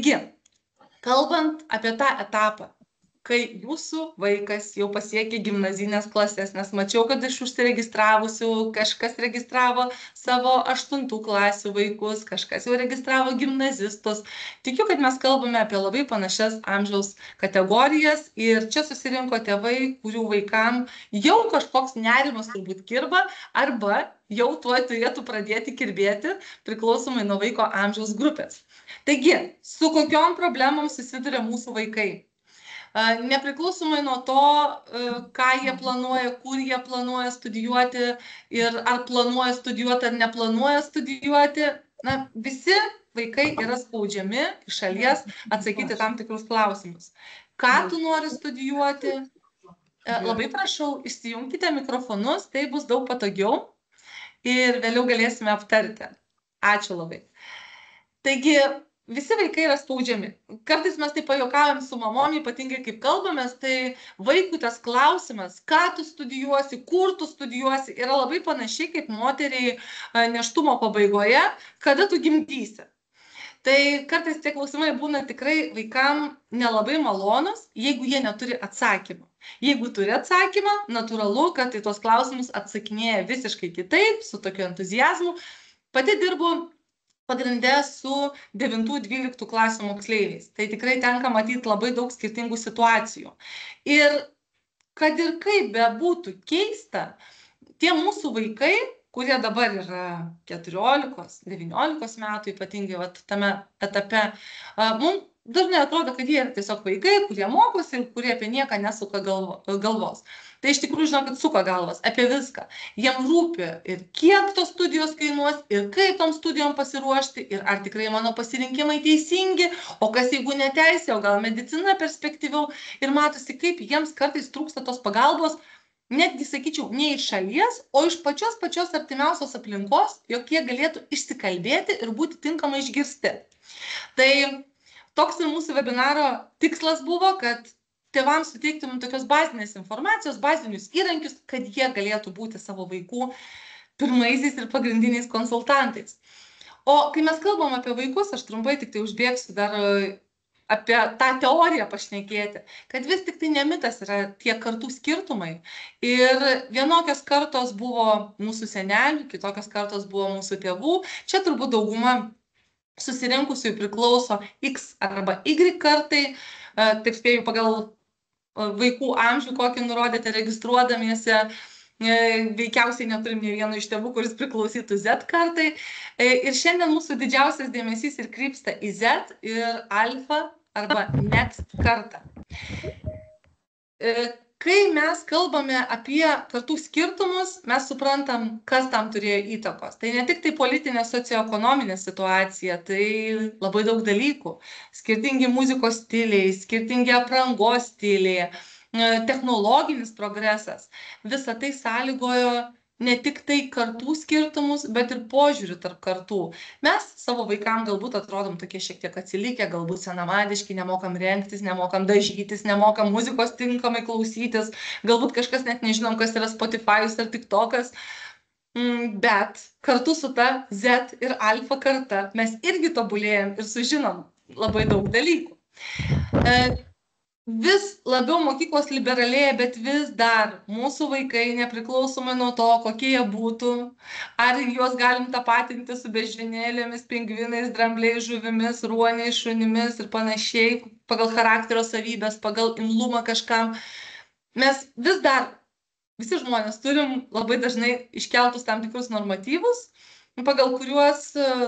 Taigi, kalbant apie tą etapą, kai jūsų vaikas jau pasiekė gimnazinės klases, nes mačiau, kad iš užsiregistravusių kažkas registravo savo 8 klasių vaikus, kažkas jau registravo gimnazistus. Tikiu, kad mes kalbame apie labai panašias amžiaus kategorijas ir čia susirinko tėvai, kurių vaikam jau kažkoks nerimas turbūt kirba arba jau tuoj turėtų pradėti kirbėti priklausomai nuo vaiko amžiaus grupės. Taigi, su kokiom problemom susiduria mūsų vaikai? Nepriklausomai nuo to, ką jie planuoja, kur jie planuoja studijuoti ir ar planuoja studijuoti ar neplanuoja studijuoti, visi vaikai yra spaudžiami iš šalies atsakyti tam tikrus klausimus. Ką tu nori studijuoti? Labai prašau, išsijunkite mikrofonus, tai bus daug patogiau ir vėliau galėsime aptarti. Ačiū labai. Taigi, visi vaikai yra spaudžiami. Kartais mes tai pajuokaujam su mamom, ypatingai kaip kalbamės, tai vaikų tas klausimas, ką tu studijuosi, kur tu studijuosi, yra labai panašiai kaip moteriai nėštumo pabaigoje, kada tu gimdysi. Tai kartais tie klausimai būna tikrai vaikam nelabai malonus, jeigu jie neturi atsakymų. Jeigu turi atsakymą, natūralu, kad į tos klausimus atsakinėja visiškai kitaip, su tokiu entuziazmu. Pati dirbu pagrinde su 9-12 klasių moksleiviais. Tai tikrai tenka matyti labai daug skirtingų situacijų. Ir kad ir kaip bebūtų keista, tie mūsų vaikai, kurie dabar yra 14-19 metų, ypatingai tame etape, mums dažnai atrodo, kad jie yra tiesiog vaikai, kurie mokosi ir kurie apie nieką nesuka galvos. Tai iš tikrųjų, žinokit, suka galvas apie viską. Jiem rūpi ir kiek tos studijos kainuos, ir kaip tom studijom pasiruošti, ir ar tikrai mano pasirinkimai teisingi, o kas jeigu ne teisė, o gal medicina perspektyviau. Ir matosi, kaip jiems kartais trūksta tos pagalbos, netgi, sakyčiau, ne iš šalies, o iš pačios artimiausios aplinkos, jog jie galėtų išsikalbėti ir būti tinkamai išgirsti. Tai toks ir mūsų webinaro tikslas buvo, kad tėvams suteiktumėm tokios bazinės informacijos, bazinius įrankius, kad jie galėtų būti savo vaikų pirmaisiais ir pagrindiniais konsultantais. O kai mes kalbam apie vaikus, aš trumpai tik tai užbėgsiu dar apie tą teoriją pašnekėti, kad vis tik tai ne mitas yra tie kartų skirtumai. Ir vienokios kartos buvo mūsų senelių, kitokios kartos buvo mūsų tėvų. Čia turbūt dauguma susirinkusių priklauso X arba Y kartai, taip spėjau pagal vaikų amžių, kokį nurodėte registruodamiesi, veikiausiai neturim nei vieno iš tėvų, kuris priklausytų Z kartai. Ir šiandien mūsų didžiausias dėmesys ir krypsta į Z ir alfa arba next kartą. Kai mes kalbame apie kartų skirtumus, mes suprantam, kas tam turėjo įtakos. Tai ne tik tai politinė socioekonominė situacija, tai labai daug dalykų. Skirtingi muzikos stiliai, skirtingi aprangos stiliai, technologinis progresas. Visa tai sąlygojo ne tik tai kartų skirtumus, bet ir požiūrių tarp kartų. Mes savo vaikam galbūt atrodom tokie šiek tiek atsilikę, galbūt senamadiški, nemokam rengtis, nemokam dažytis, nemokam muzikos tinkamai klausytis, galbūt kažkas net nežinom, kas yra Spotify'us ar TikTokas. Bet kartu su ta Z ir alfa karta mes irgi tobulėjam ir sužinom labai daug dalykų. Vis labiau mokyklos liberalėja, bet vis dar mūsų vaikai, nepriklausomai nuo to, kokie jie būtų, ar juos galim tapatinti su beždžionėlėmis, pingvinais, drambliais, žuvimis, ruoniais, šunimis ir panašiai, pagal charakterio savybės, pagal imlumą kažkam. Mes vis dar, visi žmonės, turim labai dažnai iškeltus tam tikrus normatyvus, pagal kuriuos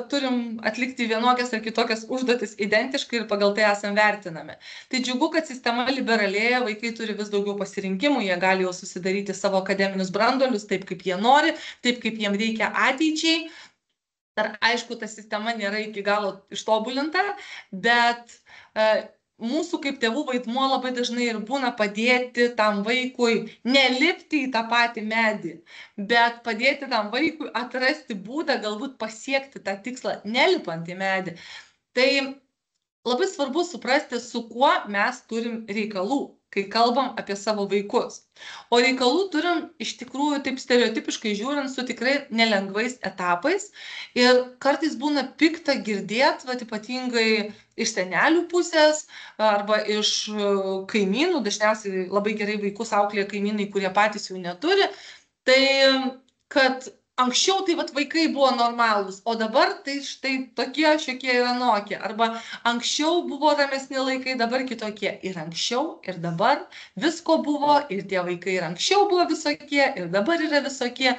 turim atlikti vienokias ar kitokias užduotis identiškai ir pagal tai esam vertinami. Tai džiugu, kad sistema liberalėja, vaikai turi vis daugiau pasirinkimų, jie gali jau susidaryti savo akademinius branduolius taip, kaip jie nori, taip, kaip jiem reikia ateičiai. Dar aišku, ta sistema nėra iki galo ištobulinta, bet mūsų kaip tėvų vaidmuo labai dažnai ir būna padėti tam vaikui nelipti į tą patį medį, bet padėti tam vaikui atrasti būdą, galbūt pasiekti tą tikslą nelipant į medį. Tai labai svarbu suprasti, su kuo mes turim reikalų, kai kalbam apie savo vaikus. O reikalų turim iš tikrųjų, taip stereotipiškai žiūrint, su tikrai nelengvais etapais. Ir kartais būna pikta girdėt, vat ypatingai iš senelių pusės arba iš kaimynų, dažniausiai labai gerai vaikus auklėja kaimynai, kurie patys jų neturi, tai kad anksčiau tai vat vaikai buvo normalūs, o dabar tai štai tokie šiokie ir anokie. Arba anksčiau buvo ramesni laikai, dabar kitokie. Ir anksčiau, ir dabar visko buvo, ir tie vaikai ir anksčiau buvo visokie, ir dabar yra visokie.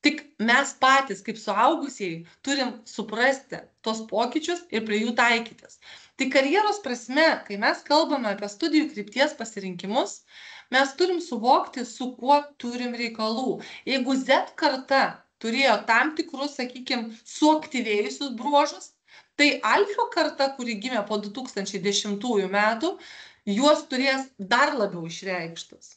Tik mes patys, kaip suaugusieji, turim suprasti tos pokyčius ir prie jų taikytis. Tai karjeros prasme, kai mes kalbame apie studijų krypties pasirinkimus, mes turim suvokti, su kuo turim reikalų. Jeigu Z karta turėjo tam tikrus, sakykime, suaktyvėjusius bruožus, tai alfa karta, kuri gimė po 2010 metų, juos turės dar labiau išreikštus.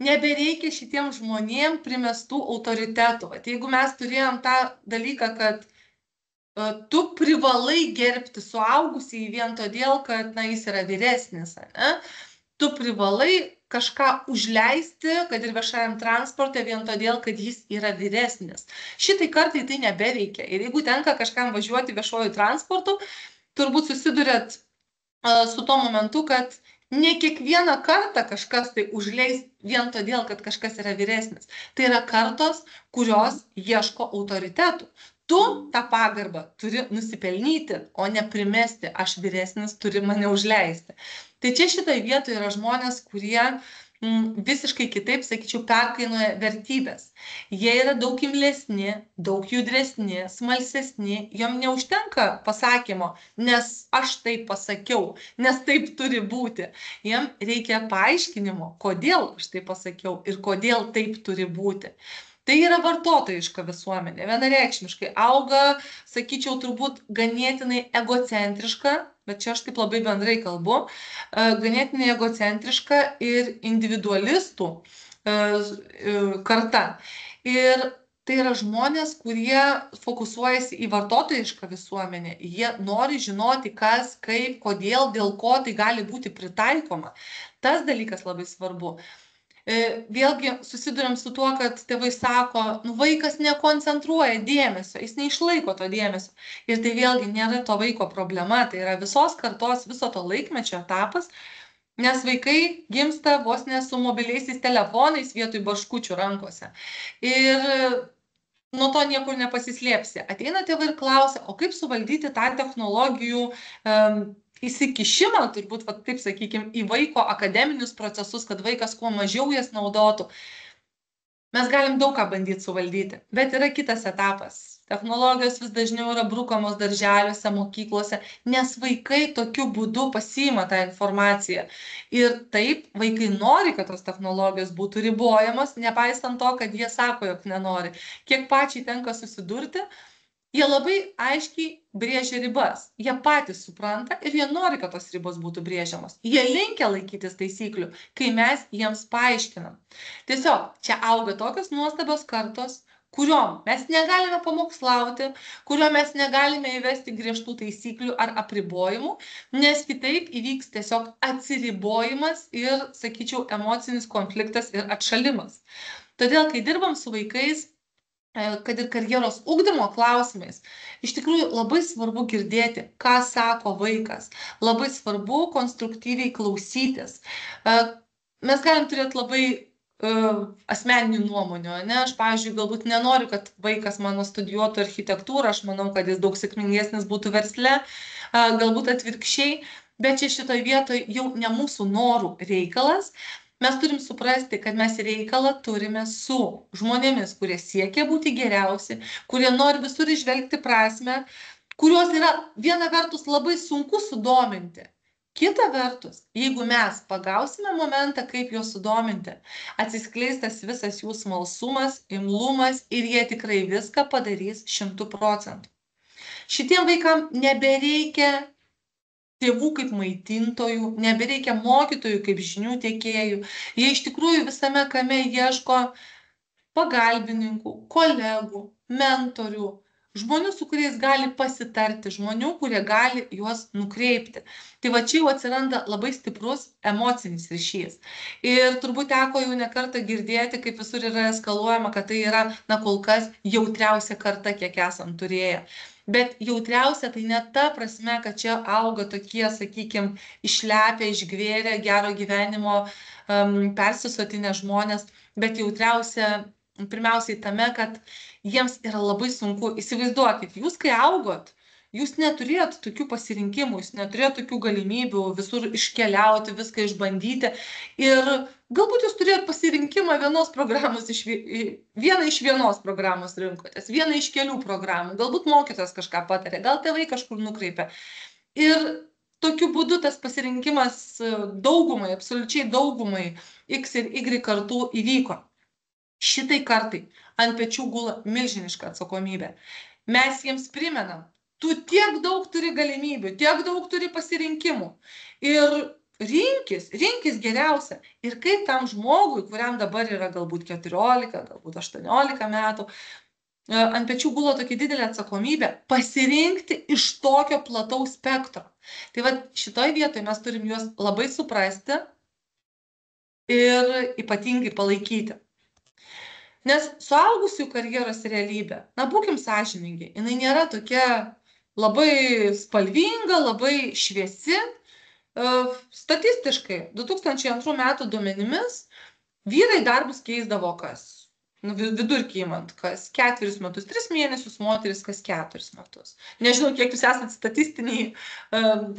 Nebereikia šitiem žmonėm primestų autoritetų. Vat jeigu mes turėjom tą dalyką, kad tu privalai gerbti suaugusį vien todėl, kad jis yra vyresnis, ne? Tu privalai kažką užleisti, kad ir viešajam transporte, vien todėl, kad jis yra vyresnis. Šitai kartai tai nebeveikia. Ir jeigu tenka kažkam važiuoti viešuoju transportu, turbūt susidurėt su tuo momentu, kad ne kiekvieną kartą kažkas tai užleis vien todėl, kad kažkas yra vyresnis. Tai yra kartos, kurios ieško autoritetų. Tu tą pagarbą turi nusipelnyti, o ne primesti, aš vyresnis, turi mane užleisti. Tai čia šitoje vietoje yra žmonės, kurie visiškai kitaip, sakyčiau, perkainuoja vertybės. Jie yra daug imlesni, daug judresni, smalsesni, jom neužtenka pasakymo, nes aš taip pasakiau, nes taip turi būti. Jiem reikia paaiškinimo, kodėl aš taip pasakiau ir kodėl taip turi būti. Tai yra vartotojiška visuomenė, vienareikšmiškai auga, sakyčiau, turbūt ganėtinai egocentriška, bet čia aš taip labai bendrai kalbu, ganėtinai egocentriška ir individualistų karta. Ir tai yra žmonės, kurie fokusuojasi į vartotojišką visuomenę. Jie nori žinoti, kas, kaip, kodėl, dėl ko tai gali būti pritaikoma. Tas dalykas labai svarbu. Vėlgi susiduriam su tuo, kad tėvai sako, vaikas nekoncentruoja dėmesio, jis neišlaiko to dėmesio. Ir tai vėlgi nėra to vaiko problema, tai yra visos kartos, viso to laikmečio etapas, nes vaikai gimsta vos ne su mobiliaisiais telefonais vietoj barškučių rankose. Ir nuo to niekur nepasislėpsi. Ateina tėvai ir klausia, o kaip suvaldyti tą technologijų įsikišimą, turbūt, taip sakykime, į vaiko akademinius procesus, kad vaikas kuo mažiau jas naudotų. Mes galim daug ką bandyti suvaldyti, bet yra kitas etapas. Technologijos vis dažniau yra brukamos darželiuose, mokyklose, nes vaikai tokiu būdu pasiima tą informaciją. Ir taip, vaikai nori, kad tos technologijos būtų ribojamos, nepaisant to, kad jie sako, jog nenori. Kiek pačiai tenka susidurti, jie labai aiškiai brėžia ribas. Jie patys supranta ir jie nori, kad tos ribos būtų brėžiamos. Jie linkia laikytis taisyklių, kai mes jiems paaiškinam. Tiesiog čia auga tokios nuostabios kartos, kuriom mes negalime pamokslauti, kuriuom mes negalime įvesti griežtų taisyklių ar apribojimų, nes kitaip įvyks tiesiog atsiribojimas ir, sakyčiau, emocinis konfliktas ir atšalimas. Todėl, kai dirbam su vaikais, kad ir karjeros ugdymo klausimais, iš tikrųjų labai svarbu girdėti, ką sako vaikas. Labai svarbu konstruktyviai klausytis. Mes galim turėti labai asmeninių nuomonių, ne? Aš, pavyzdžiui, galbūt nenoriu, kad vaikas mano studijuotų architektūrą, aš manau, kad jis daug sėkmingesnis būtų versle, galbūt atvirkščiai, bet čia šitoje vietoje jau ne mūsų norų reikalas. Mes turim suprasti, kad mes reikalą turime su žmonėmis, kurie siekia būti geriausi, kurie nori visur įžvelgti prasmę, kuriuos yra viena vertus labai sunku sudominti. Kita vertus, jeigu mes pagausime momentą, kaip juos sudominti, atsiskleis tas visas jų smalsumas, imlumas ir jie tikrai viską padarys 100%. Šitiem vaikam nebereikia tėvų kaip maitintojų, nebereikia mokytojų kaip žinių tiekėjų. Jie iš tikrųjų visame kame ieško pagalbininkų, kolegų, mentorių, žmonių, su kuriais gali pasitarti, žmonių, kurie gali juos nukreipti. Tai va čia jau atsiranda labai stiprus emocinis ryšys. Ir turbūt teko jau ne kartą girdėti, kaip visur yra eskaluojama, kad tai yra, na, kol kas jautriausia karta, kiek esam turėję. Bet jautriausia tai ne ta prasme, kad čia auga tokie, sakykime, išlepę, išgvėrę, gero gyvenimo persisotinę žmonės, bet jautriausia pirmiausiai tame, kad jiems yra labai sunku. Įsivaizduokit, jūs kai augot, jūs neturėjot tokių pasirinkimų, jūs neturėjot tokių galimybių visur iškeliauti, viską išbandyti. Ir galbūt jūs turėjot pasirinkimą vienos programos, vieną iš vienos programos rinkotės, vieną iš kelių programų. Galbūt mokytojas kažką patarė, gal tėvai kažkur nukreipia. Ir tokiu būdu tas pasirinkimas daugumai, absoliučiai daugumai X ir Y kartų įvyko. Šitai kartai ant pečių gula milžiniška atsakomybė. Mes jiems primenam, tu tiek daug turi galimybių, tiek daug turi pasirinkimų. Ir rinkis geriausia. Ir kaip tam žmogui, kuriam dabar yra galbūt 14, galbūt 18 metų, ant pečių gula tokia didelė atsakomybė pasirinkti iš tokio plataus spektro. Tai va šitoj vietoje mes turim juos labai suprasti ir ypatingai palaikyti. Nes suaugusių karjeros realybė, na būkim sąžiningi, jinai nėra tokia labai spalvinga, labai šviesi. Statistiškai 2002 metų duomenimis vyrai darbus keisdavo kas, vidurkį imant, kas 4 metus, 3 mėnesius, moteris kas 4 metus. Nežinau, kiek jūs esate statistiniai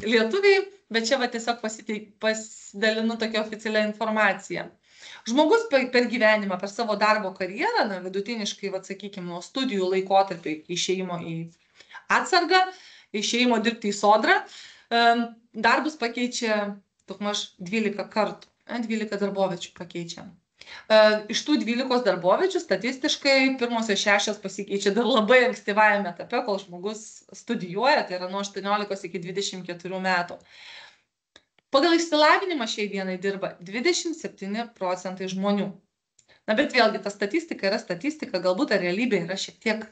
lietuviai, bet čia va tiesiog pasidalinu tokią oficialią informaciją. Žmogus per gyvenimą, per savo darbo karjerą, na, vidutiniškai, va, sakykime, nuo studijų laikotarpio iki išėjimo į atsargą, išėjimo dirbti į sodrą, darbus pakeičia daugmaž 12 kartų, 12 darboviečių pakeičia. Iš tų 12 darboviečių statistiškai pirmosios 6 pasikeičia dar labai ankstyvajame etape, kol žmogus studijuoja, tai yra nuo 18 iki 24 metų. Pagal išsilavinimą šiai dienai dirba 27% žmonių. Na, bet vėlgi, ta statistika yra statistika, galbūt ta realybė yra šiek tiek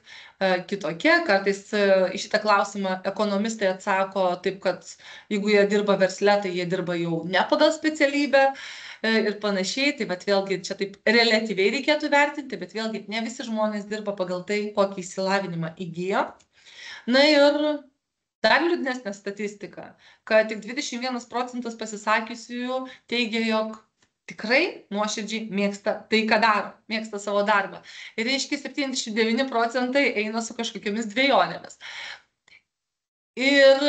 kitokia. Kartais į šitą klausimą ekonomistai atsako taip, kad jeigu jie dirba versle, tai jie dirba jau ne pagal specialybę ir panašiai. Tai bet vėlgi, čia taip relatyviai reikėtų vertinti, bet vėlgi, ne visi žmonės dirba pagal tai, kokį išsilavinimą įgijo. Na ir dar liūdnesnė statistika, kad tik 21% pasisakiusiųjų teigia, jog tikrai nuoširdžiai mėgsta tai, ką daro, mėgsta savo darbą. Ir reiškia 79% eina su kažkokiamis dvejonėmis. Ir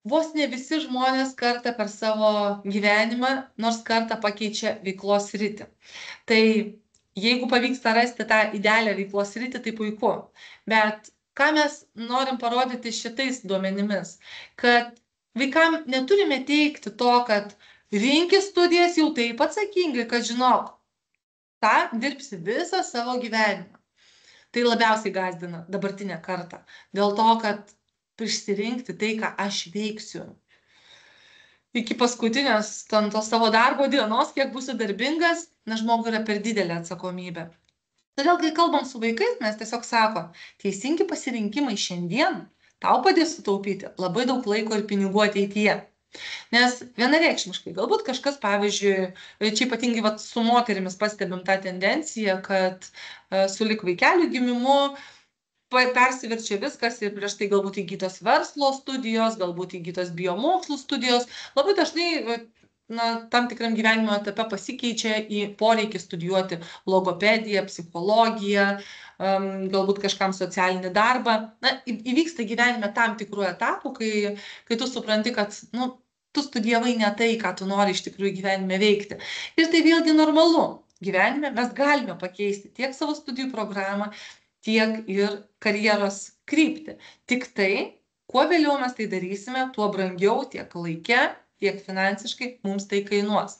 vos ne visi žmonės kartą per savo gyvenimą, nors kartą pakeičia veiklos sritį. Tai jeigu pavyksta rasti tą idealią veiklos sritį, tai puiku. Bet ką mes norim parodyti šitais duomenimis, kad vaikam neturime teikti to, kad rinkis studijas jau taip atsakingai, kad žinok, tą dirbsi visą savo gyvenimą. Tai labiausiai gąsdina dabartinę kartą. Dėl to, kad išsirinkti tai, ką aš veiksiu. Iki paskutinės tos savo darbo dienos, kiek būsiu darbingas, na, žmogui yra per didelė atsakomybė. Todėl, kai kalbam su vaikais, mes tiesiog sakom, teisingi pasirinkimai šiandien tau padės sutaupyti labai daug laiko ir pinigų ateityje. Nes vienareikšmiškai, galbūt kažkas, pavyzdžiui, čia ypatingai su moterimis pastebim tą tendenciją, kad sulig vaikelių gimimu persiverčia viskas ir prieš tai galbūt įgytos verslo studijos, galbūt įgytos biomokslų studijos. Labai dažnai tam tikram gyvenimo etape pasikeičia į poreikį studijuoti logopediją, psichologiją, galbūt kažkam socialinį darbą. Na, įvyksta gyvenime tam tikrų etapų, kai tu supranti, kad tu studijavai ne tai, ką tu nori iš tikrųjų gyvenime veikti. Ir tai vėlgi normalu. Gyvenime mes galime pakeisti tiek savo studijų programą, tiek ir karjeros kryptį. Tik tai, kuo vėliau mes tai darysime, tuo brangiau tiek laike, tiek finansiškai mums tai kainuos.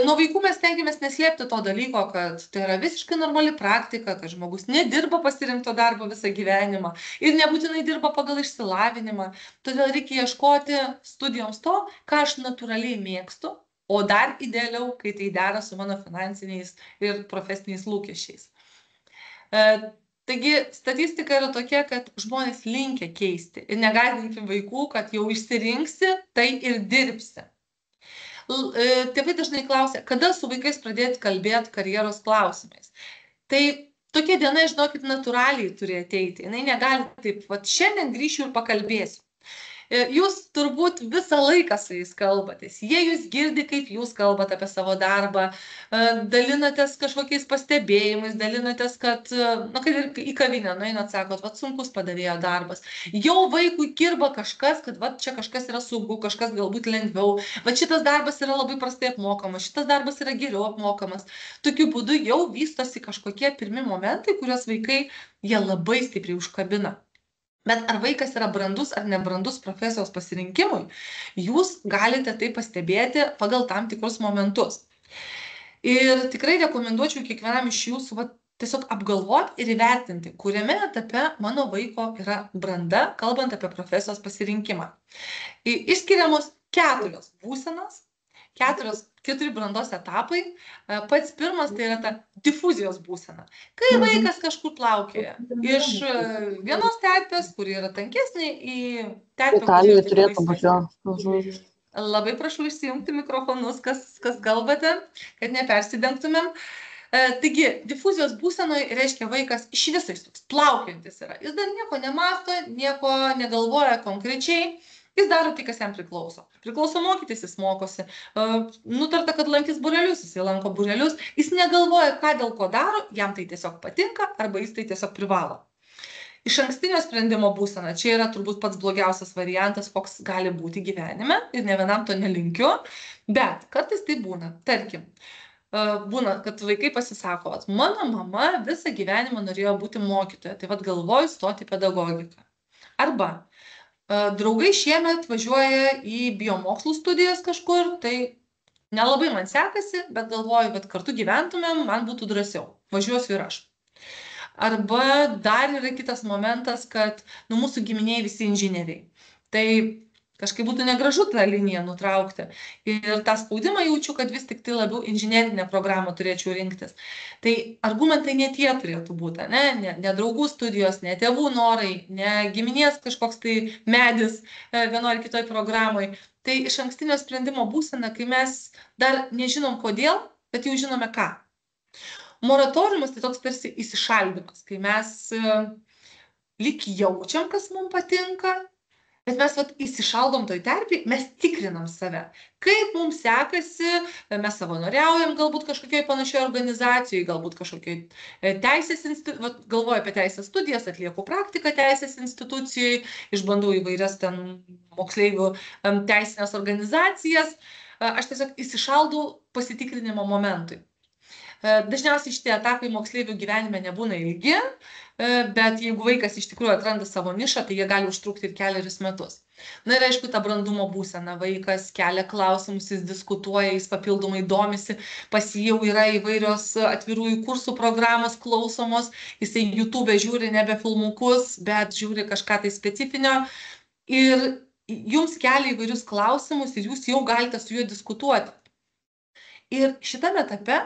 Nuo vaikų mes stengiamės neslėpti to dalyko, kad tai yra visiškai normali praktika, kad žmogus nedirba pasirinkto darbo visą gyvenimą ir nebūtinai dirba pagal išsilavinimą. Todėl reikia ieškoti studijoms to, ką aš natūraliai mėgstu, o dar idealiau, kai tai dera su mano finansiniais ir profesiniais lūkesčiais. Taigi statistika yra tokia, kad žmonės linkia keisti ir negąsdinti vaikų, kad jau išsirinksi, tai ir dirbsi. Tėvai dažnai klausia, kada su vaikais pradėti kalbėti karjeros klausimais. Tai tokia diena, žinokit, natūraliai turi ateiti. Jinai negali taip, va šiandien grįšiu ir pakalbėsiu. Jūs turbūt visą laiką su jais kalbatės. Jie jūs girdi, kaip jūs kalbat apie savo darbą, dalinatės kažkokiais pastebėjimais, dalinatės, kad ir į kavinę nueinat, sakot, va sunkus padavėjo darbas. Jau vaikui kirba kažkas, kad va čia kažkas yra saugu, kažkas galbūt lengviau, va šitas darbas yra labai prastai apmokamas, šitas darbas yra geriau apmokamas. Tokiu būdu jau vystosi kažkokie pirmi momentai, kuriuos vaikai jie labai stipriai užkabina. Bet ar vaikas yra brandus ar nebrandus profesijos pasirinkimui, jūs galite tai pastebėti pagal tam tikrus momentus. Ir tikrai rekomenduočiau kiekvienam iš jūsų tiesiog apgalvoti ir įvertinti, kuriame etape mano vaiko yra branda, kalbant apie profesijos pasirinkimą. Išskiriamos 4 būsenos, 4 brandos etapai. Pats pirmas tai yra ta difuzijos būsena. Kai vaikas kažkur plaukioja iš vienos terpės, kuri yra tankesnė, į terpę, kuri yra laisvesnė. Labai prašau išsijungti mikrofonus, kas kalbate, kad nepersidengtumėm. Taigi, difuzijos būsenoje reiškia vaikas iš viso toks plaukiojantis yra. Jis dar nieko nemąsto, nieko negalvoja konkrečiai. Jis daro tai, kas jam priklauso. Priklauso mokytis, jis mokosi. Nutarta, kad lankys būrelius, jis lanko būrelius. Jis negalvoja, ką dėl ko daro, jam tai tiesiog patinka, arba jis tai tiesiog privalo. Išankstinio sprendimo būsena, čia yra turbūt pats blogiausias variantas, koks gali būti gyvenime, ir ne vienam to nelinkiu, bet kartais tai būna. Tarkim, būna, kad vaikai pasisako, mano mama visą gyvenimą norėjo būti mokytoja, tai galvoju stoti pedagogiką. Arba draugai šiemet važiuoja į biomokslų studijas kažkur, tai nelabai man sekasi, bet galvoju, kad kartu gyventumėm, man būtų drąsiau. Važiuosiu ir aš. Arba dar yra kitas momentas, kad mūsų giminiai visi inžinieriai. Tai kažkaip būtų negražu tą liniją nutraukti. Ir tą spaudimą jaučiu, kad vis tik tai labiau inžinerinę programą turėčiau rinktis. Tai argumentai ne tie turėtų būti, ne draugų studijos, ne tėvų norai, ne giminės kažkoks tai medis vienoje ar kitoje programoje. Tai išankstinio sprendimo būsena, kai mes dar nežinom kodėl, bet jau žinome ką. Moratoriumas tai toks tarsi įsišaldymas, kai mes lyg jaučiam, kas mums patinka, bet mes įsišaldom toj terpėj, mes tikrinam save. Kaip mums sekasi, mes savanoriaujam galbūt kažkokioj panašioj organizacijoj, galbūt kažkokioj teisės institucijoj, galvoju apie teisės studijas, atlieku praktiką teisės institucijoj, išbandau įvairias ten moksleivių teisinės organizacijas. Aš tiesiog įsišaldau pasitikrinimo momentui. Dažniausiai šitie etapai moksleivių gyvenime nebūna ilgi, bet jeigu vaikas iš tikrųjų atranda savo nišą, tai jie gali užtrukti ir 4 metus. Ir aišku, ta brandumo būsena, vaikas kelia klausimus, jis diskutuoja, jis papildomai domisi, pas jį jau yra įvairios atvirųjų kursų programos klausomos, jisai YouTube žiūri nebe filmukus, bet žiūri kažką tai specifinio ir jums kelia įvairius klausimus ir jūs jau galite su juo diskutuoti. Ir šitame etape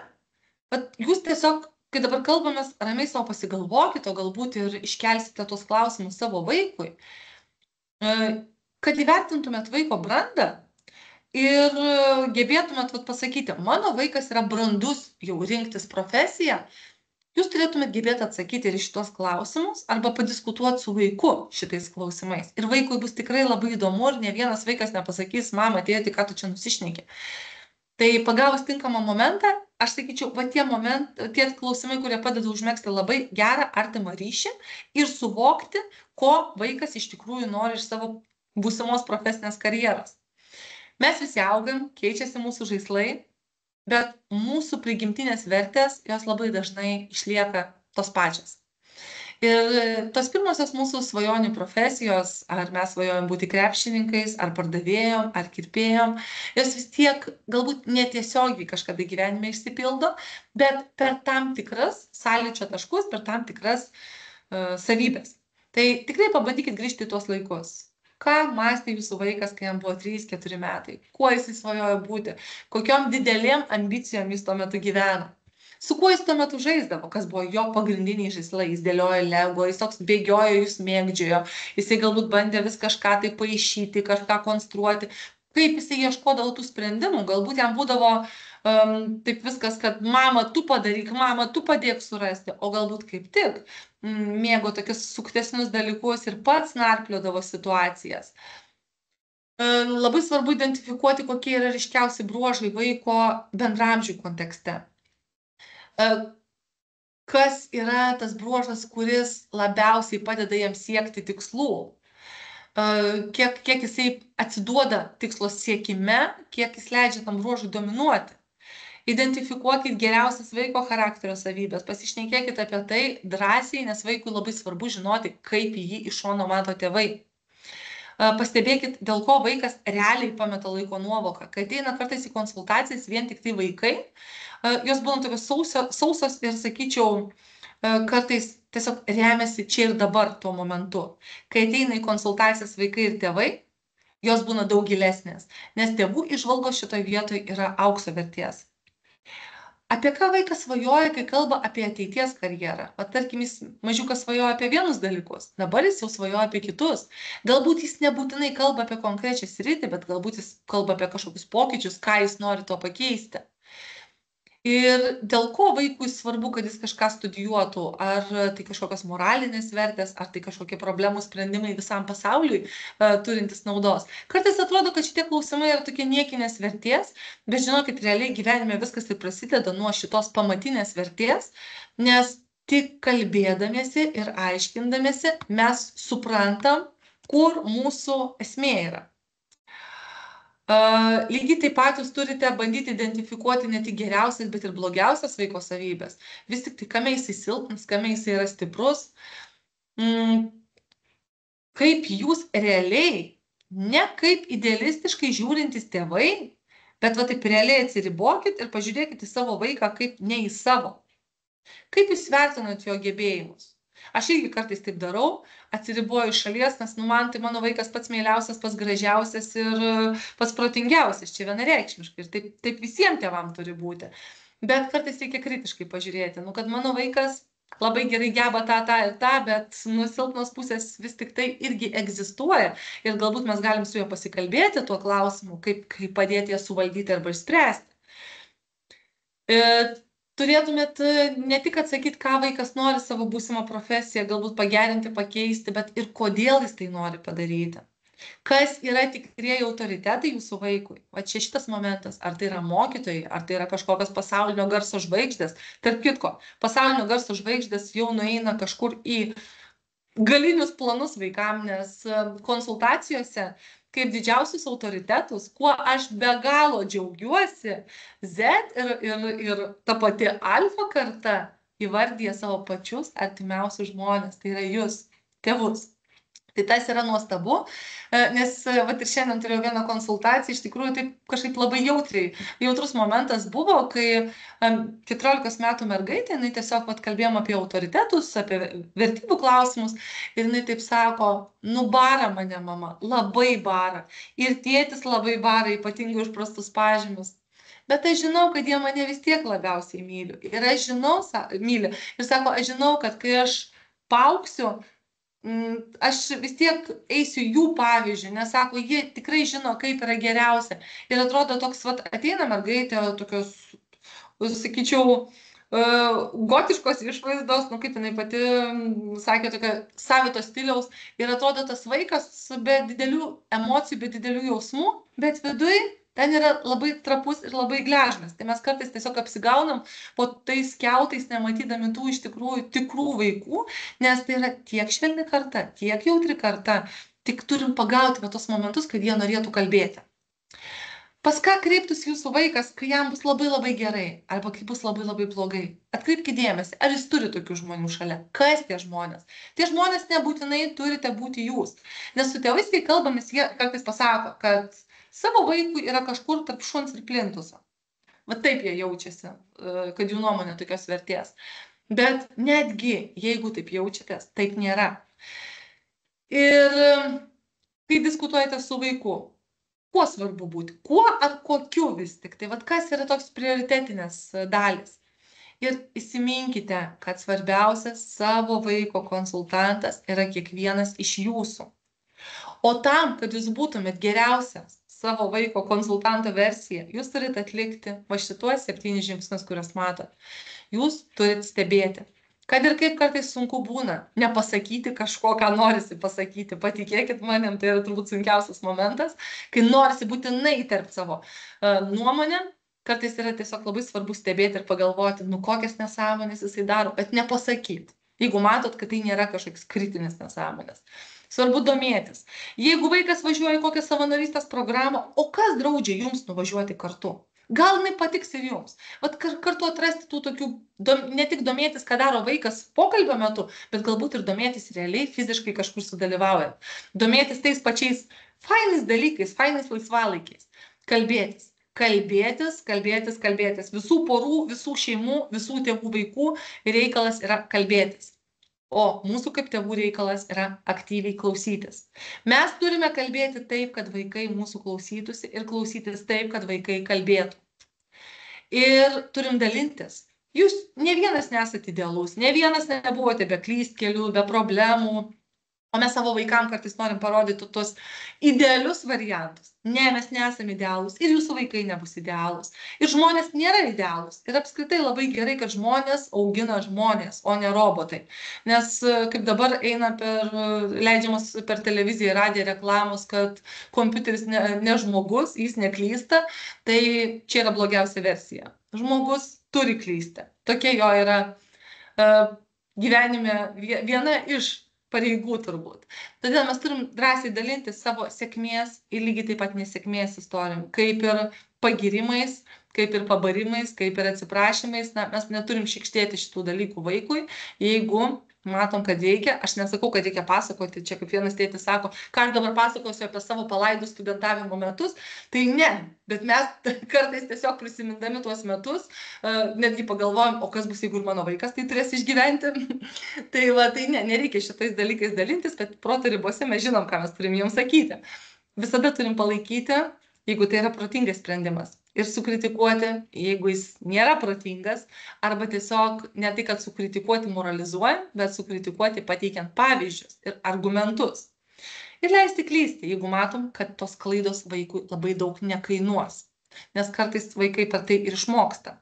jūs tiesiog, kai dabar kalbamės, ramiai savo pasigalvokite, o galbūt ir iškelsite tos klausimus savo vaikui, kad įvertintumėt vaiko brandą ir gebėtumėt pasakyti, mano vaikas yra brandus jau rinktis profesiją, jūs turėtumėt gebėti atsakyti ir šitos klausimus arba padiskutuoti su vaiku šitais klausimais. Ir vaikui bus tikrai labai įdomu ir ne vienas vaikas nepasakys, mama, tėti, ką tu čia nusišneki. Tai pagavus tinkamą momentą, aš sakyčiau, tie klausimai, kurie padeda užmegzti labai gerą, artimą ryšį ir suvokti, ko vaikas iš tikrųjų nori iš savo būsimos profesinės karjeros. Mes visi augam, keičiasi mūsų žaislai, bet mūsų prigimtinės vertės, jos labai dažnai išlieka tos pačios. Ir tos pirmosios mūsų svajonių profesijos, ar mes svajojam būti krepšininkais, ar pardavėjom, ar kirpėjom, jos vis tiek galbūt netiesiogiai kažkada gyvenime išsipildo, bet per tam tikras sąlyčio taškus, per tam tikras savybės. Tai tikrai pabandykit grįžti į tuos laikus. Ką mąstė jūsų vaikas, kai jam buvo 3-4 metai? Kuo jis svajojo būti? Kokiom didelėm ambicijom jis tuo metu gyveno? Su kuo jis tuo metu žaisdavo, kas buvo jo pagrindiniai žaislai, jis dėliojo lego, jis toks bėgiojo, jis mėgdžiojo, jisai galbūt bandė vis kažką tai paišyti, kažką konstruoti, kaip jisai ieškodavo tų sprendimų, galbūt jam būdavo taip viskas, kad mama, tu padaryk, mama, tu padėk surasti, o galbūt kaip tik mėgo tokius suktesnius dalykus ir pats narpliodavo situacijas. Labai svarbu identifikuoti, kokie yra ryškiausi bruožai vaiko bendramžių kontekste. Kas yra tas bruožas, kuris labiausiai padeda jam siekti tikslų. Kiek jisai atsiduoda tikslo siekime, kiek jis leidžia tam bruožui dominuoti. Identifikuokit geriausias vaiko charakterio savybės, pasišnekėkit apie tai drąsiai, nes vaikui labai svarbu žinoti, kaip jį iš šono mato tėvai. Pastebėkit, dėl ko vaikas realiai pameta laiko nuovoką. Kai ateina kartais į konsultacijas vien tik tai vaikai, jos būna tokios sausos ir, sakyčiau, kartais tiesiog remiasi čia ir dabar tuo momentu. Kai ateina į konsultacijas vaikai ir tėvai, jos būna daug gilesnės, nes tėvų įžvalgos šitoje vietoje yra aukso vertės. Apie ką vaikas svajoja, kai kalba apie ateities karjerą? Tarkim, jis mažiukas svajoja apie vienus dalykus, dabar jis jau svajoja apie kitus. Galbūt jis nebūtinai kalba apie konkrečią sritį, bet galbūt jis kalba apie kažkokius pokyčius, ką jis nori to pakeisti. Ir dėl ko vaikui svarbu, kad jis kažką studijuotų, ar tai kažkokios moralinės vertės, ar tai kažkokie problemų sprendimai visam pasauliui turintis naudos. Kartais atrodo, kad šitie klausimai yra tokie niekinės vertės, bet žinokit, realiai gyvenime viskas ir prasideda nuo šitos pamatinės vertės, nes tik kalbėdamiesi ir aiškindamiesi mes suprantam, kur mūsų esmė yra. Lygiai taip pat jūs turite bandyti identifikuoti ne tik geriausias, bet ir blogiausias vaiko savybės. Vis tik tai, kame jisai silpnas, kame jisai yra stiprus. Kaip jūs realiai, ne kaip idealistiškai žiūrintys tėvai, bet va taip realiai atsiribokit ir pažiūrėkit į savo vaiką kaip ne į savo. Kaip jūs vertinat jo gebėjimus? Aš irgi kartais taip darau, atsiriboju iš šalies, nes man tai mano vaikas pats mieliausias, pats gražiausias ir pats protingiausias, čia vienareikšmiškai. Ir taip visiems tėvam turi būti. Bet kartais reikia kritiškai pažiūrėti, kad mano vaikas labai gerai geba tą ir tą, bet nuo silpnos pusės vis tik tai irgi egzistuoja. Ir galbūt mes galim su juo pasikalbėti tuo klausimu, kaip padėti ją suvaldyti arba išspręsti. Turėtumėt ne tik atsakyti, ką vaikas nori savo būsimą profesiją, galbūt pagerinti, pakeisti, bet ir kodėl jis tai nori padaryti. Kas yra tikrieji autoritetai jūsų vaikui? Va čia šitas momentas, ar tai yra mokytojai, ar tai yra kažkokios pasaulinio garso žvaigždės. Tarp kitko, pasaulinio garso žvaigždės jau nueina kažkur į galinius planus vaikam, nes konsultacijose kaip didžiausius autoritetus, kuo aš be galo džiaugiuosi, Z ir ta pati alfa karta įvardyja savo pačius artimiausius žmonės, tai yra jūs, tėvus. Tai tas yra nuostabu, nes vat ir šiandien turėjau vieną konsultaciją, iš tikrųjų taip kažkaip labai jautrus momentas buvo, kai 14 metų mergaitė, jinai tiesiog kalbėjom apie autoritetus, apie vertybių klausimus ir jinai taip sako, bara mane mama, labai bara ir tėtis labai bara, ypatingai už prastus pažymius. Bet aš žinau, kad jie mane vis tiek labiausiai myli. Ir aš žinau, myli. Ir sako, aš žinau, kad kai aš paaugsiu, aš vis tiek eisiu jų pavyzdžių, nes sako, jie tikrai žino, kaip yra geriausia. Ir atrodo toks, ateina mergaitė, tokios, sakyčiau, gotiškos išvaizdos, kaip jinai pati sakė, tokia savito stiliaus. Ir atrodo tas vaikas be didelių emocijų, be didelių jausmų, bet viduj ten yra labai trapus ir labai gležnas. Tai mes kartais tiesiog apsigaunam po tais kiautais, nematydami tų iš tikrųjų tikrų vaikų, nes tai yra tiek švelni karta, tiek jautri karta, tik turim pagauti tos momentus, kad jie norėtų kalbėti. Pas ką kreiptųsi jūsų vaikas, kai jam bus labai labai gerai, arba kai bus labai labai blogai? Atkreipkite dėmesį, ar jis turi tokių žmonių šalia? Kas tie žmonės? Tie žmonės nebūtinai turite būti jūs. Nes su tėvais, kai kalbamės, jie kartais pasako, kad savo vaikui yra kažkur tarp šuns ir plintuso. Va taip jie jaučiasi, kad jų nuomonė tokios vertės. Bet netgi, jeigu taip jaučiatės, taip nėra. Ir kai diskutuojate su vaiku, kuo svarbu būti? Kuo ar kokiu vis tik? Tai kas yra toks prioritetinės dalis? Ir įsiminkite, kad svarbiausias savo vaiko konsultantas yra kiekvienas iš jūsų. O tam, kad jūs būtumėt geriausias savo vaiko konsultanto versija, jūs turite atlikti va šituos 7 žingsnius, kuriuos matot. Jūs turite stebėti. Kad ir kaip kartais sunku būna nepasakyti kažko, ką norisi pasakyti. Patikėkit manim, tai yra turbūt sunkiausias momentas, kai norisi būtinai įterpti savo nuomonę. Kartais yra tiesiog labai svarbu stebėti ir pagalvoti, kokias nesąmonės jisai daro, bet nepasakyti. Jeigu matot, kad tai nėra kažkoks kritinis nesąmonės. Svarbu domėtis. Jeigu vaikas važiuoja į kokią savanorystės programą, o kas draudžia jums nuvažiuoti kartu? Gal jinai patiks ir jums. Vat kartu atrasti tų tokių, ne tik domėtis, ką daro vaikas pokalbio metu, bet galbūt ir domėtis realiai fiziškai kažkur sudalyvaujant. Domėtis tais pačiais fainais dalykais, fainais laisvalaikiais. Kalbėtis. Kalbėtis. Visų porų, visų šeimų, visų tėvų vaikų reikalas yra kalbėtis. O mūsų kaip tėvų reikalas yra aktyviai klausytis. Mes turime kalbėti taip, kad vaikai mūsų klausytųsi ir klausytis taip, kad vaikai kalbėtų. Ir turim dalintis. Jūs ne vienas nesate idealus, ne vienas nebuvote be klystkelių, be problemų. O mes savo vaikam kartais norim parodyti tuos idealius variantus. Ne, mes nesame idealūs ir jūsų vaikai nebus idealūs. Ir žmonės nėra idealūs. Ir apskritai labai gerai, kad žmonės augina žmonės, o ne robotai. Nes kaip dabar eina leidžiamas per televiziją ir radiją reklamos, kad kompiuteris ne žmogus, jis neklysta, tai čia yra blogiausia versija. Žmogus turi klysti. Tokia jo yra gyvenime viena iš pareigų turbūt. Todėl mes turim drąsiai dalinti savo sėkmės ir lygiai taip pat nesėkmės istorijom, kaip ir pagirimais, kaip ir pabarimais, kaip ir atsiprašymais. Mes neturim šykštėti šitų dalykų vaikui, jeigu matom, kad reikia. Aš nesakau, kad reikia pasakoti, čia kaip vienas tėtis sako, ką aš dabar pasakosiu apie savo palaidus studentavimo metus, tai ne, bet mes kartais tiesiog prisimindami tuos metus, netgi pagalvojam, o kas bus, jeigu ir mano vaikas tai turės išgyventi. Tai nereikia šitais dalykais dalintis, bet proto ribose mes žinom, ką mes turim jiems sakyti. Visada turim palaikyti, jeigu tai yra protingas sprendimas. Ir sukritikuoti, jeigu jis nėra protingas, arba tiesiog ne tai, kad sukritikuoti moralizuojant, bet sukritikuoti pateikiant pavyzdžius ir argumentus. Ir leisti klysti, jeigu matom, kad tos klaidos vaikui labai daug nekainuos. Nes kartais vaikai per tai ir išmoksta.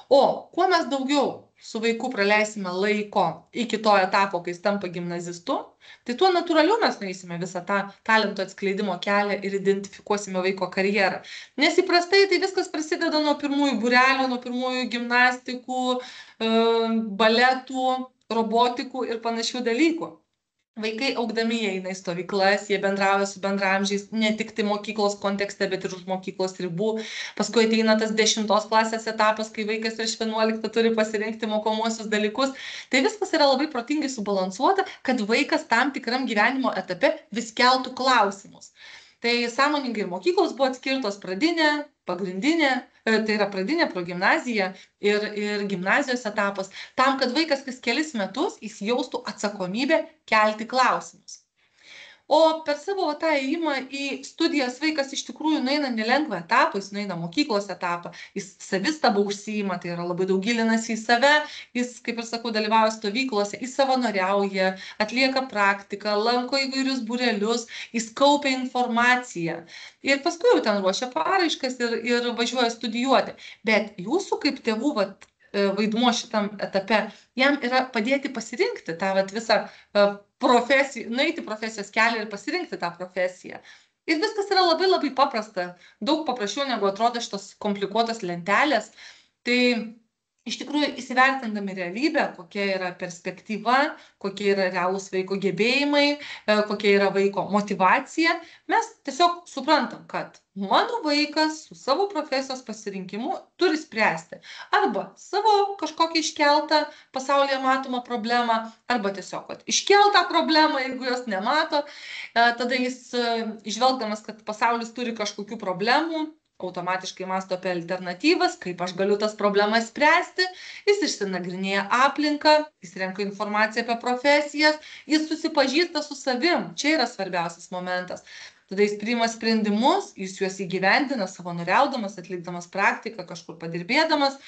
O kuo mes daugiau su vaiku praleisime laiko iki to etapo, kai jis tampa gimnazistu, tai tuo natūraliau mes nueisime visą tą talento atskleidimo kelią ir identifikuosime vaiko karjerą. Nes įprastai tai viskas prasideda nuo pirmųjų būrelių, nuo pirmųjų gimnastikų, baletų, robotikų ir panašių dalykų. Vaikai augdami jie eina į stovyklas, jie bendrauja su bendramžiais, ne tik tai mokyklos kontekste, bet ir už mokyklos ribų. Paskui ateina tas 10 klasės etapas, kai vaikas iš 11 turi pasirinkti mokomuosius dalykus. Tai viskas yra labai protingai subalansuota, kad vaikas tam tikram gyvenimo etape vis keltų klausimus. Tai sąmoningai ir mokyklos buvo atskirtos pradinė, pagrindinė, tai yra pradinė, progimnazija ir gimnazijos etapas, tam, kad vaikas kas kelis metus jis jaustų atsakomybę kelti klausimus. O per savo tą ėjimą į studijas vaikas iš tikrųjų nueina nelengvą etapą, jis nueina mokyklos etapą, jis savistabą užsiima, tai yra labai daug gilinasi į save, jis, kaip ir sakau, dalyvauja stovyklose, jis savanoriauja, atlieka praktiką, lanko įvairius būrelius, jis kaupia informaciją ir paskui jau ten ruošia paraiškas ir važiuoja studijuoti. Bet jūsų kaip tėvų vaidmuo šitam etape, jam yra padėti pasirinkti tą visą profesiją, nueiti profesijos kelią ir pasirinkti tą profesiją. Ir viskas yra labai labai paprasta, daug paprasčiau negu atrodo šitos komplikuotos lentelės. Tai iš tikrųjų įsivertindami realybę, kokia yra perspektyva, kokie yra realūs vaiko gebėjimai, kokia yra vaiko motyvacija, mes tiesiog suprantam, kad mano vaikas su savo profesijos pasirinkimu turi spręsti arba savo kažkokią iškeltą pasaulyje matomą problemą, arba tiesiog iškeltą problemą, jeigu jos nemato, tada jis išvelgdamas, kad pasaulis turi kažkokių problemų, automatiškai mąsto apie alternatyvas, kaip aš galiu tas problemas spręsti, jis išsinagrinėja aplinką, jis renka informaciją apie profesijas, jis susipažįsta su savim, čia yra svarbiausias momentas. Tada jis priima sprendimus, jis juos įgyvendina savanoriaudamas, atlikdamas praktiką, kažkur padirbėdamas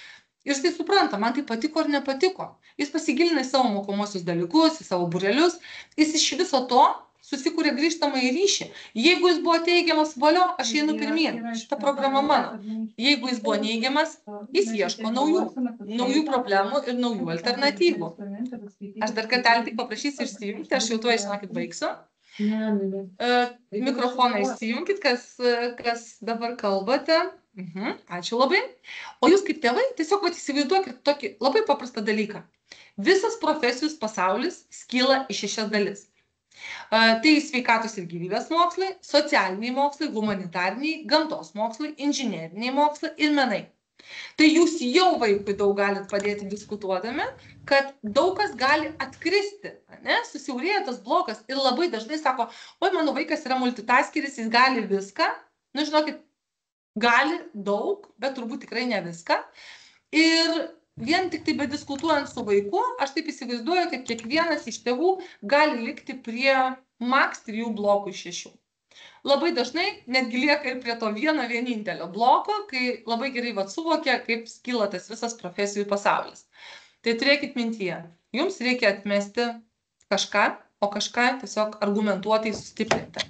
Ir jisai supranta, man tai patiko ar nepatiko. Jis pasigilina į savo mokomosius dalykus, į savo būrelius. Jis iš viso to susikūrė grįžtamą į ryšį. Jeigu jis buvo teigiamas, valio, aš einu pirmyn. Šita programa mano. Jeigu jis buvo neigiamas, jis ieško naujų problemų ir naujų alternatyvų. Aš dar kartelį tik paprašysiu išsijungti, aš jau tuo, žinokit, baigsiu. Mikrofoną išsijunkit, kas dabar kalbate. Ačiū labai. O jūs kaip tėvai tiesiog įsivaizduokit tokį labai paprastą dalyką. Visas profesijos pasaulis skyla į 6 dalis. Tai sveikatos ir gyvybės mokslai, socialiniai mokslai, humanitariniai, gamtos mokslai, inžineriniai mokslai ir menai. Tai jūs jau vaikui daug galit padėti diskutuodami, kad daug kas gali atkristi, ne? Susiaurėja tas blokas ir labai dažnai sako, oi, mano vaikas yra multitaskeris, jis gali viską. Nu, žinokit, gali daug, bet turbūt tikrai ne viską. Ir vien tik tai bediskutuojant su vaiku, aš taip įsivaizduoju, kad kiekvienas iš tėvų gali likti prie maks 3 blokų iš 6. Labai dažnai netgi lieka ir prie to vienintelio bloko, kai labai gerai suvokia, kaip skyla tas visas profesijų pasaulis. Tai turėkit mintyje, jums reikia atmesti kažką, o kažką tiesiog argumentuotai sustiprinti.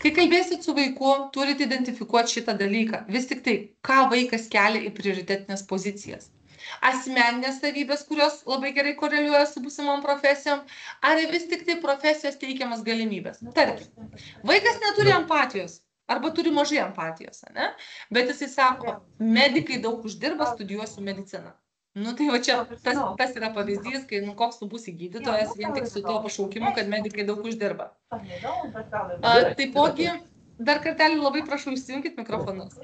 Kai kalbėsit su vaiku, turite identifikuoti šitą dalyką. Vis tik tai, ką vaikas kelia į prioritetinės pozicijas. Asmeninės savybės, kurios labai gerai koreliuoja su būsimom profesijom, ar vis tik tai profesijos teikiamas galimybės. Tarkim, vaikas neturi empatijos, arba turi mažai empatijos, ne? Bet jisai sako, medikai daug uždirba, studijuosiu mediciną. Nu tai va čia tas yra pavyzdys, kai koks tu būsi gydytojas vien tik su to pašaukimu, kad medikai daug uždirba. Taipogi, dar kartelį labai prašau, išsijunkit mikrofonus.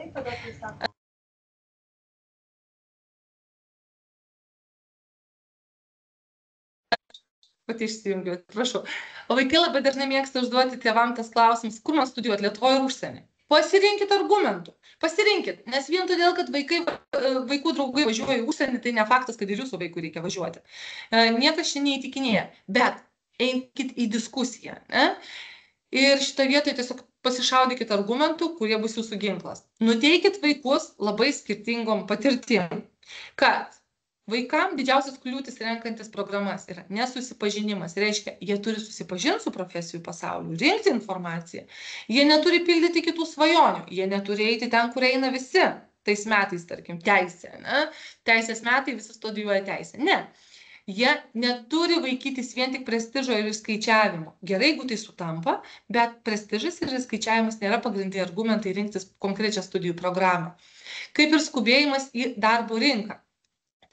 Pati išsijungiu, prašau. O vaikai labai dažnai mėgsta užduoti tėvam tas klausimus, kur man studijuoti, Lietuvoje ir užsienį. Pasirinkit argumentų. Pasirinkit, nes vien todėl, kad vaikų draugai važiuoja į užsienį, tai ne faktas, kad ir jūsų vaikų reikia važiuoti. Niekas šiandien neįtikinėja, bet einkit į diskusiją. Ne? Ir šitą vietą tiesiog pasišaudykit argumentų, kurie bus jūsų ginklas. Nuteikit vaikus labai skirtingom patirtim, kad vaikam didžiausias kliūtis renkantis programas yra nesusipažinimas. Reiškia, jie turi susipažinti su profesijų pasauliu, rinkti informaciją. Jie neturi pildyti kitų svajonių. Jie neturi eiti ten, kur eina visi. Tais metais, tarkim, teisė. Ne? Teisės metai visi studijuoja teisę. Ne. Jie neturi vaikytis vien tik prestižo ir skaičiavimo. Gerai, jeigu tai sutampa, bet prestižas ir skaičiavimas nėra pagrindiniai argumentai rinktis konkrečią studijų programą. Kaip ir skubėjimas į darbo rinką.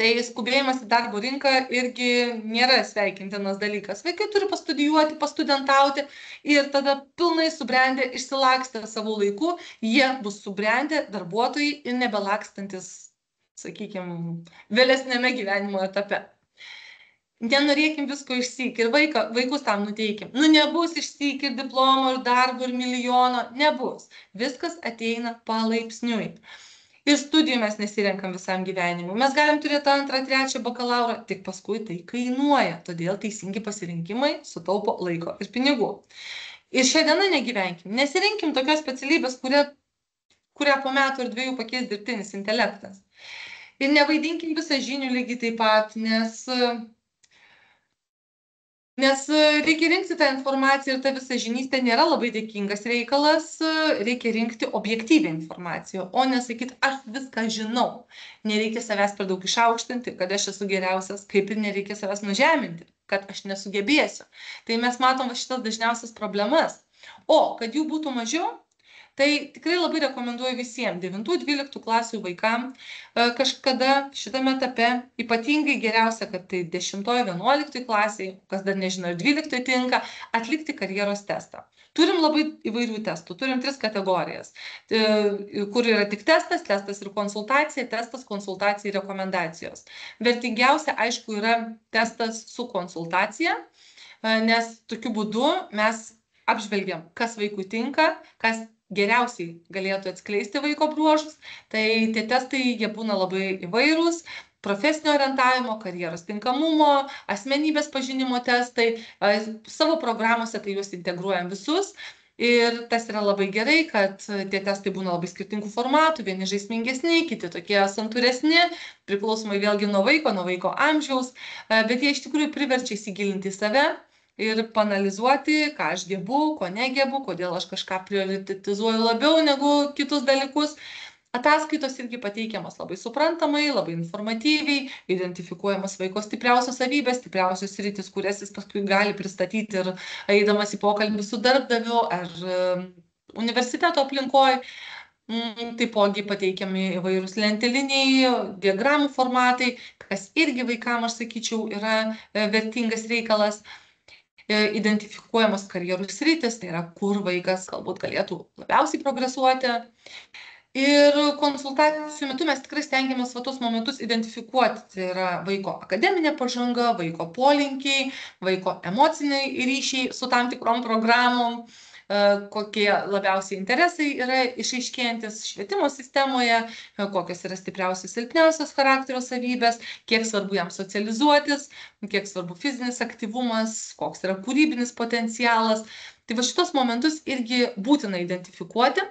Tai skubėjimas į darbo rinką irgi nėra sveikintinas dalykas. Vaikai turi pastudijuoti, pastudentauti ir tada pilnai subrendę, išsilakstę savo laiku, jie bus subrendę darbuotojai ir nebelakstantis, sakykime, vėlesnėme gyvenimo etape. Nenorėkim visko išsyk ir vaikus tam nuteikim. Nu, nebus išsyk ir diplomo, ir darbo, ir milijono. Nebus. Viskas ateina palaipsniui. Ir studijų mes nesirenkam visam gyvenimui. Mes galim turėti 2, 3 bakalaurą, tik paskui tai kainuoja. Todėl teisingi pasirinkimai sutaupo laiko ir pinigų. Ir šią dieną negyvenkim. Nesirinkim tokios specialybės, kurią po metų ir 2 pakeis dirbtinis intelektas. Ir nevaidinkim visą žinių lygiai taip pat, nes reikia rinkti tą informaciją ir ta visa žinystė nėra labai dėkingas reikalas, reikia rinkti objektyvią informaciją, o nesakyti, aš viską žinau. Nereikia savęs per daug išaukštinti, kad aš esu geriausias, kaip ir nereikia savęs nužeminti, kad aš nesugebėsiu. Tai mes matom šitas dažniausias problemas. O kad jų būtų mažiau, tai tikrai labai rekomenduoju visiems 9-12 klasių vaikam kažkada šitame etape, ypatingai geriausia, kad tai 10-11 klasiai, kas dar nežino, ir 12 tinka, atlikti karjeros testą. Turim labai įvairių testų, turim 3 kategorijas, kur yra tik testas ir konsultacija, testas, konsultacija ir rekomendacijos. Vertingiausia, aišku, yra testas su konsultacija, nes tokiu būdu mes apžvelgiam, kas vaikui tinka, kas geriausiai galėtų atskleisti vaiko bruožus. Tai tie testai, jie būna labai įvairūs, profesinio orientavimo, karjeros tinkamumo, asmenybės pažinimo testai. Savo programuose tai juos integruojam visus. Ir tas yra labai gerai, kad tie testai būna labai skirtingų formatų, vieni žaismingesni, kiti tokie santūresni, priklausomai vėlgi nuo vaiko amžiaus, bet jie iš tikrųjų priverčia įsigilinti į save ir paanalizuoti, ką aš gebu, ko negebu, kodėl aš kažką prioritetizuoju labiau negu kitus dalykus. Ataskaitos irgi pateikiamos labai suprantamai, labai informatyviai, identifikuojamas vaiko stipriausios savybės, stipriausios sritis, kurias jis paskui gali pristatyti ir eidamas į pokalbį su darbdaviu ar universiteto aplinkoj. Taipogi pateikiami įvairūs lenteliniai, diagramų formatai, kas irgi vaikam, aš sakyčiau, yra vertingas reikalas. Identifikuojamos karjerų sritis, tai yra, kur vaikas galbūt galėtų labiausiai progresuoti. Ir konsultacijų metu mes tikrai stengiamės va tuos momentus identifikuoti. Tai yra vaiko akademinė pažanga, vaiko polinkiai, vaiko emociniai ryšiai su tam tikrom programom, kokie labiausiai interesai yra išaiškėjantis švietimo sistemoje, kokios yra stipriausios, silpniausios charakterio savybės, kiek svarbu jam socializuotis, kiek svarbu fizinis aktyvumas, koks yra kūrybinis potencialas. Tai va šitos momentus irgi būtina identifikuoti.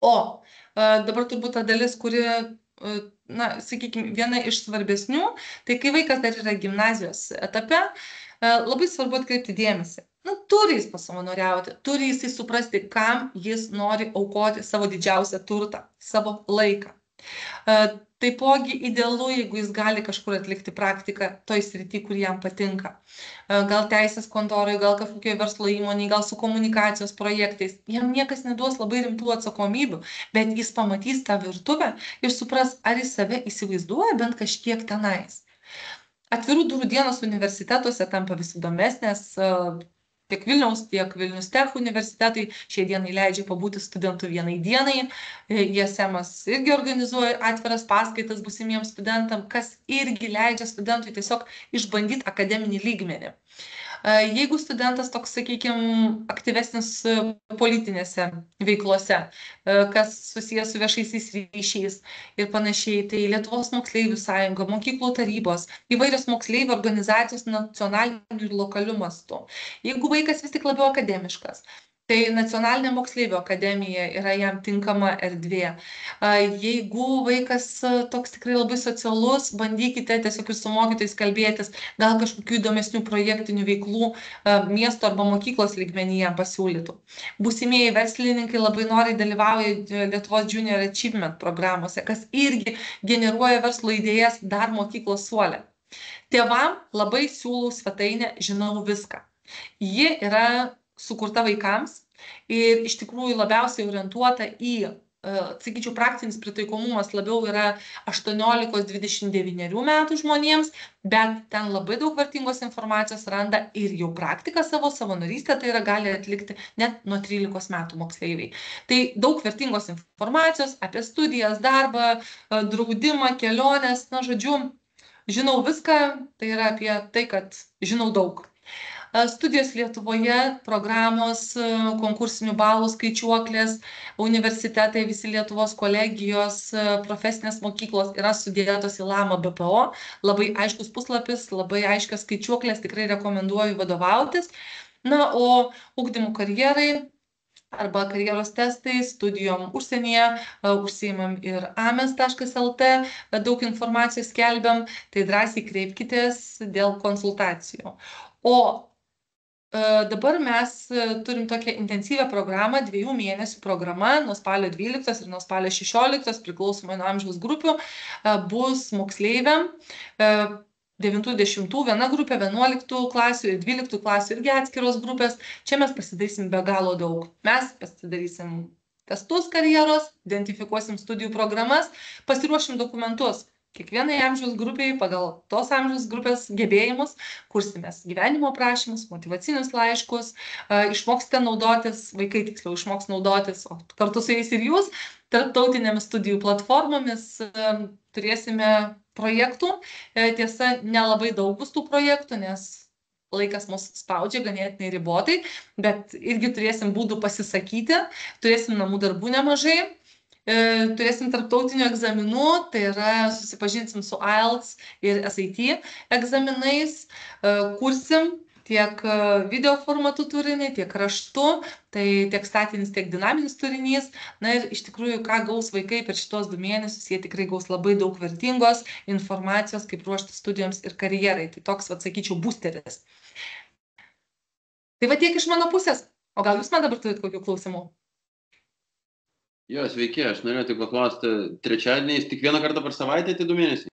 O dabar turbūt ta dalis, kuri, na, sakykime, viena iš svarbesnių, tai kai vaikas dar yra gimnazijos etape, labai svarbu atkreipti dėmesį. Na, turi jis pasavanoriauti, turi jisai suprasti, kam jis nori aukoti savo didžiausią turtą, savo laiką. Taipogi idealu, jeigu jis gali kažkur atlikti praktiką toj srity, kur jam patinka. Gal teisės kontoroje, gal kažkokioje verslo įmonėje, gal su komunikacijos projektais. Jam niekas neduos labai rimtų atsakomybių, bet jis pamatys tą virtuvę ir supras, ar jis save įsivaizduoja bent kažkiek tenais. Atvirų durų dienos universitetuose tampa vis įdomesnės. Tiek Vilnius Tech universitetai šiai dienai leidžia pabūti studentų vienai dienai. ISM-as irgi organizuoja atviras paskaitas būsimiems studentam, kas irgi leidžia studentui tiesiog išbandyti akademinį lygmenį. Jeigu studentas toks, sakykime, aktyvesnis politinėse veiklose, kas susijęs su viešaisiais ryšiais ir panašiai, tai Lietuvos moksleivių sąjunga, mokyklų tarybos, įvairios moksleivių organizacijos nacionaliniu ir lokaliu mastu. Jeigu vaikas vis tik labiau akademiškas, tai Nacionalinė moksleivių akademija yra jam tinkama erdvė. Jeigu vaikas toks tikrai labai socialus, bandykite tiesiog ir su mokytojais kalbėtis, gal kažkokių įdomesnių projektinių veiklų miesto arba mokyklos lygmenyje pasiūlytų. Būsimieji verslininkai labai noriai dalyvauja Lietuvos Junior Achievement programuose, kas irgi generuoja verslo idėjas dar mokyklos suole. Tėvam labai siūlau svetainę Žinau viską. Ji yra sukurta vaikams ir iš tikrųjų labiausiai orientuota į, sakyčiau, praktinis pritaikomumas labiau yra 18–29 metų žmonėms, bet ten labai daug vertingos informacijos randa ir jau praktiką savanorystę, tai yra gali atlikti net nuo 13 metų moksleiviai. Tai daug vertingos informacijos apie studijas, darbą, draudimą, keliones, na, žodžiu, žinau viską, tai yra apie tai, kad žinau daug. Studijos Lietuvoje, programos, konkursinių balų skaičiuoklės, universitetai, visi Lietuvos kolegijos, profesinės mokyklos yra sudėtos į LAMA BPO. Labai aiškus puslapis, labai aiškios skaičiuoklės, tikrai rekomenduoju vadovautis. Na, o ugdymo karjerai arba karjeros testai, studijom užsienyje, užsiimam ir ames.lt, daug informacijos skelbiam, tai drąsiai kreipkitės dėl konsultacijų. O dabar mes turim tokią intensyvią programą, 2 mėnesių programa, nuo spalio 12 ir nuo spalio 16, priklausomai nuo amžiaus grupių, bus moksleiviam 9–10 viena grupė, 11 klasių ir 12 klasių irgi atskiros grupės. Čia mes pasidarysim be galo daug. Mes pasidarysim testus karjeros, identifikuosim studijų programas, pasiruošim dokumentus. Kiekvienai amžiaus grupiai pagal tos amžiaus grupės gebėjimus kursimės gyvenimo aprašymus, motyvacinius laiškus, išmoksite naudotis, vaikai tiksliau išmoks naudotis, o kartu su jais ir jūs, tarptautinėmis studijų platformomis turėsime projektų. Tiesa, nelabai daug bus tų projektų, nes laikas mus spaudžia ganėtinai ribotai, bet irgi turėsim būdų pasisakyti, turėsim namų darbų nemažai. Turėsim tarptautinių egzaminų, tai yra susipažinsim su IELTS ir SAT egzaminais, kursim tiek video formatu turinį, tiek raštu, tai tiek statinis, tiek dinaminis turinys. Na ir iš tikrųjų, ką gaus vaikai per šitos 2 mėnesius, jie tikrai gaus labai daug vertingos informacijos, kaip ruošti studijoms ir karjerai. Tai toks, sakyčiau, boosteris. Tai va tiek iš mano pusės. O gal jūs man dabar turit kokių klausimų? Jo, sveiki, aš norėjau tik paklausti, trečiadieniais tik vieną kartą per savaitę, tai 2 mėnesiai?